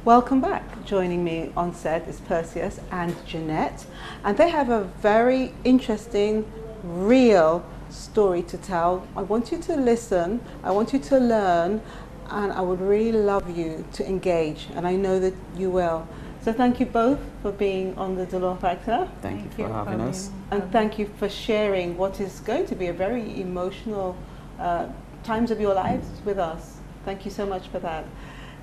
Welcome back. Joining me on set is Perseus and Jeannette, and they have a very interesting, real story to tell. I want you to listen, I want you to learn, and I would really love you to engage, and I know that you will. So thank you both for being on the Dolor Factor. Thank you for having us. And thank you for sharing what is going to be a very emotional times of your lives with us. Thank you so much for that.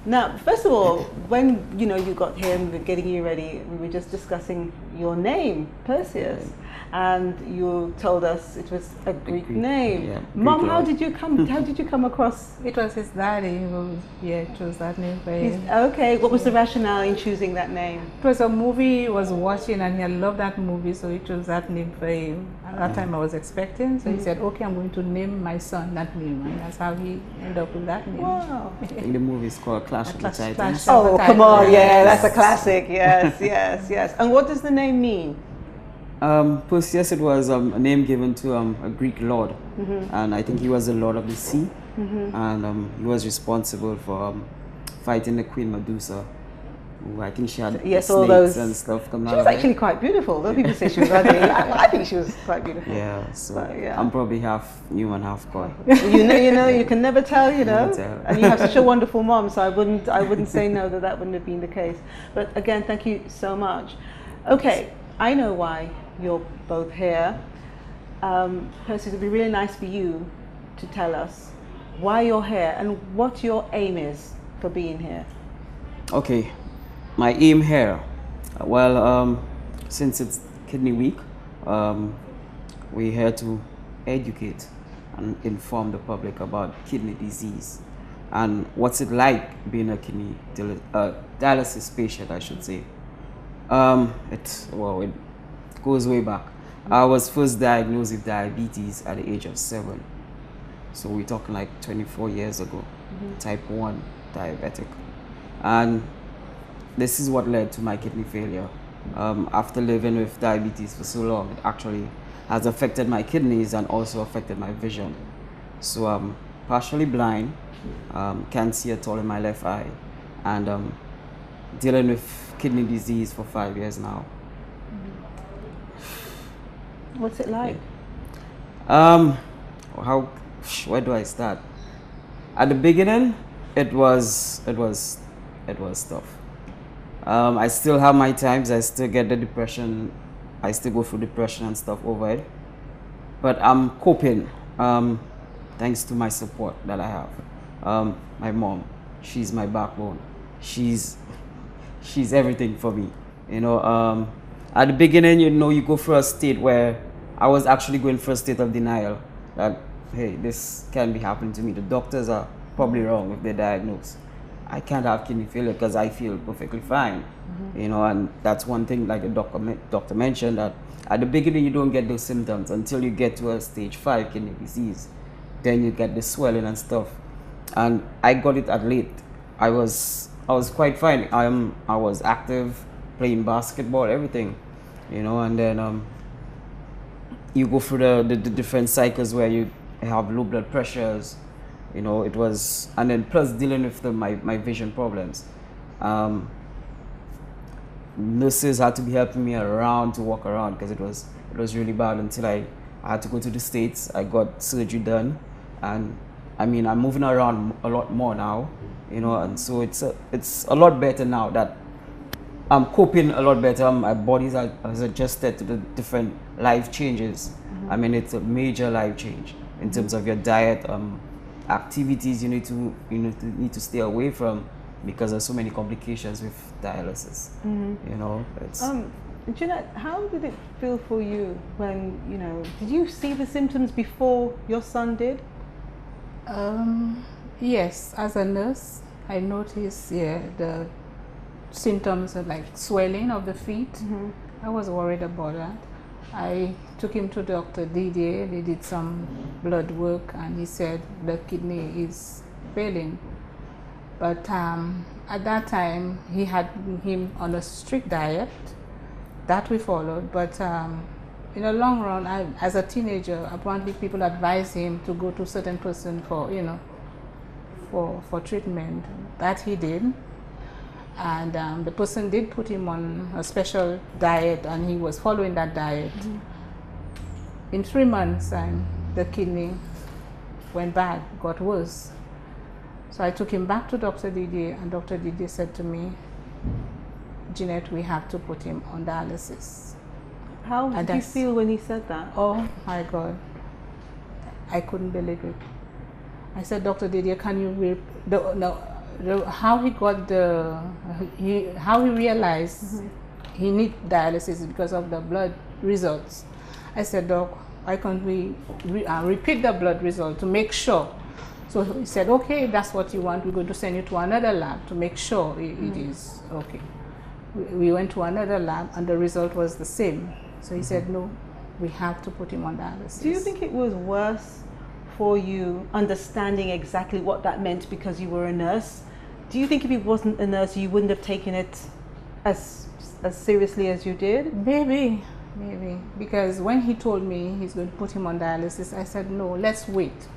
Now, first of all, when you got here and we were getting you ready, we were just discussing your name, Perseus, and you told us it was a Greek name. Yeah, Mom, Greek how lord. did you come? How did you come across? It was his daddy who, chose that name for him. Okay, what was the rationale in choosing that name? It was a movie he was watching and he loved that movie, so he chose that name for him. At that time I was expecting, so he said, okay, I'm going to name my son that name, and that's how he ended up with that name. Wow. I think the movie is called Clash of the Titans. Clash. Oh, come on, yeah, Yes. that's a classic. Yes, yes, yes. And what does the name mean? Perseus, it was a name given to a Greek lord, and I think he was the lord of the sea, and he was responsible for fighting the Queen Medusa, who I think she had Yes, snakes all those and stuff coming She out was of it. actually quite beautiful. Though people say she was ugly, I think she was quite beautiful. Yeah, so Yeah. I'm probably half human, half god. You can never tell, Never tell. And you have such a wonderful mom, so I wouldn't say no that wouldn't have been the case. But again, thank you so much. Okay, I know why you're both here. Percy, it'd be really nice for you to tell us why you're here and what your aim is for being here. Okay, my aim here, well, since it's Kidney Week, we're here to educate and inform the public about kidney disease and what's it like being a kidney dialysis patient, I should say. It goes way back. I was first diagnosed with diabetes at the age of 7. So we're talking like 24 years ago, type 1 diabetic. And this is what led to my kidney failure. After living with diabetes for so long, it actually has affected my kidneys and also affected my vision. So I'm partially blind, can't see at all in my left eye, and dealing with kidney disease for 5 years now. What's it like? Where do I start? At the beginning, it was tough. I still have my times. I still get the depression. I still go through depression and stuff over it. But I'm coping, thanks to my support that I have. My mom, she's my backbone. She's everything for me. At the beginning, you go through a state where I was actually going through a state of denial that, hey, this can't be happening to me. The doctors are probably wrong if they diagnose. I can't have kidney failure because I feel perfectly fine. And that's one thing, like the doctor mentioned, that at the beginning you don't get those symptoms until you get to a stage 5 kidney disease. Then you get the swelling and stuff. And I got it at late. I was quite fine. I was active, playing basketball, everything, and then you go through the different cycles where you have low blood pressures, it was, and then plus dealing with my vision problems. Nurses had to be helping me around to walk around because it was really bad until I had to go to the States. I got surgery done, and I'm moving around a lot more now, and so it's a lot better now that I'm coping a lot better. My body has adjusted to the different life changes. It's a major life change in terms of your diet, activities you need to stay away from because there's so many complications with dialysis. Jeanette, how did it feel for you when, did you see the symptoms before your son did? Yes, as a nurse, I noticed, the symptoms of like swelling of the feet. I was worried about that. I took him to Dr. Delia. They did some blood work and he said the kidney is failing. But at that time, he had him on a strict diet that we followed. But in the long run, as a teenager, apparently people advised him to go to certain person for treatment. That he did. And the person did put him on a special diet, and he was following that diet. In 3 months' time, the kidney went bad, got worse. So I took him back to Dr. Didier, and Dr. Didier said to me, Jeannette, we have to put him on dialysis. How did you feel when he said that? Oh my God, I couldn't believe it. I said, Dr. Didier, can you how he got how he realized he need dialysis because of the blood results. I said, Doc, why can't we repeat the blood result to make sure? So he said, okay, that's what you want. We're going to send you to another lab to make sure it is okay. We went to another lab and the result was the same. So he said, no, we have to put him on dialysis. Do you think it was worse for you understanding exactly what that meant because you were a nurse? Do you think if he wasn't a nurse, you wouldn't have taken it as seriously as you did? Maybe. Because when he told me he's going to put him on dialysis, I said, no, let's wait.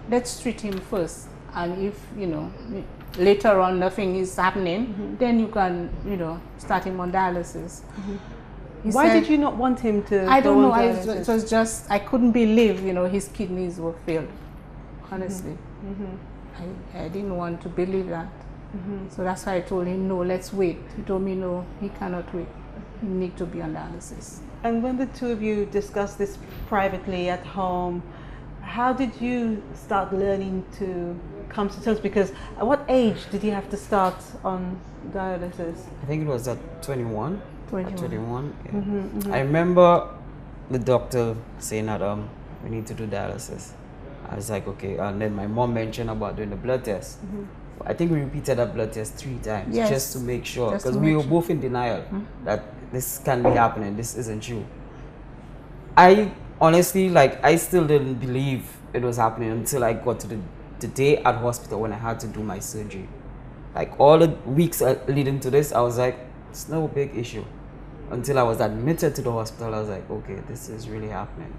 Let's treat him first. And if, later on nothing is happening, then you can, start him on dialysis. Why did you not want him to I don't go know. on dialysis? It was just, I couldn't believe, his kidneys were failed. Honestly. I didn't want to believe that. So that's why I told him, no, let's wait. He told me, no, he cannot wait. He needs to be on dialysis. And when the two of you discussed this privately at home, how did you start learning to come to terms? Because at what age did you have to start on dialysis? I think it was at 21. 21. Yeah. I remember the doctor saying that we need to do dialysis. I was like, okay. And then my mom mentioned about doing the blood test. I think we repeated that blood test 3 times just to make sure, because we were both in denial that this can't be happening, this isn't true. I honestly, I still didn't believe it was happening until I got to the day at hospital when I had to do my surgery. All the weeks leading to this, I was like, it's no big issue. Until I was admitted to the hospital, I was like, okay, this is really happening.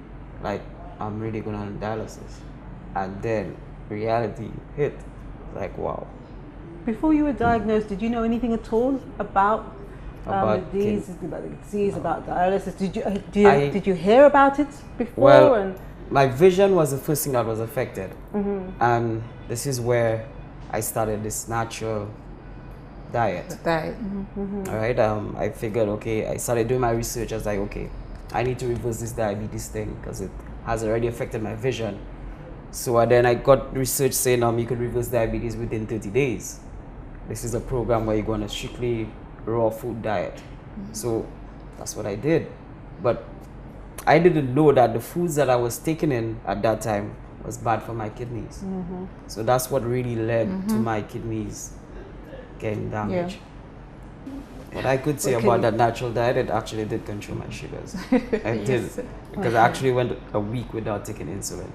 I'm really going on dialysis. And then reality hit. Wow. Before you were diagnosed, did you know anything at all about the disease, about dialysis? Did you hear about it before? Well, my vision was the first thing that was affected. And this is where I started this natural diet. All right. I figured, okay, I started doing my research. I was like, okay, I need to reverse this diabetes thing because it has already affected my vision. So then I got research saying you could reverse diabetes within 30 days. This is a program where you go on a strictly raw food diet. So that's what I did. But I didn't know that the foods that I was taking in at that time was bad for my kidneys. So that's what really led to my kidneys getting damaged. What I could say about that natural diet, it actually did control my sugars. It did. Because I actually went a week without taking insulin.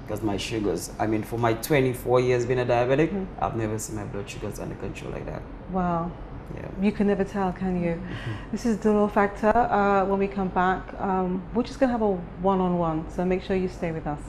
Because my sugars, for my 24 years being a diabetic, I've never seen my blood sugars under control like that. Wow. Yeah. You can never tell, can you? This is Dolor Factor. When we come back, we're just going to have a one-on-one, so make sure you stay with us.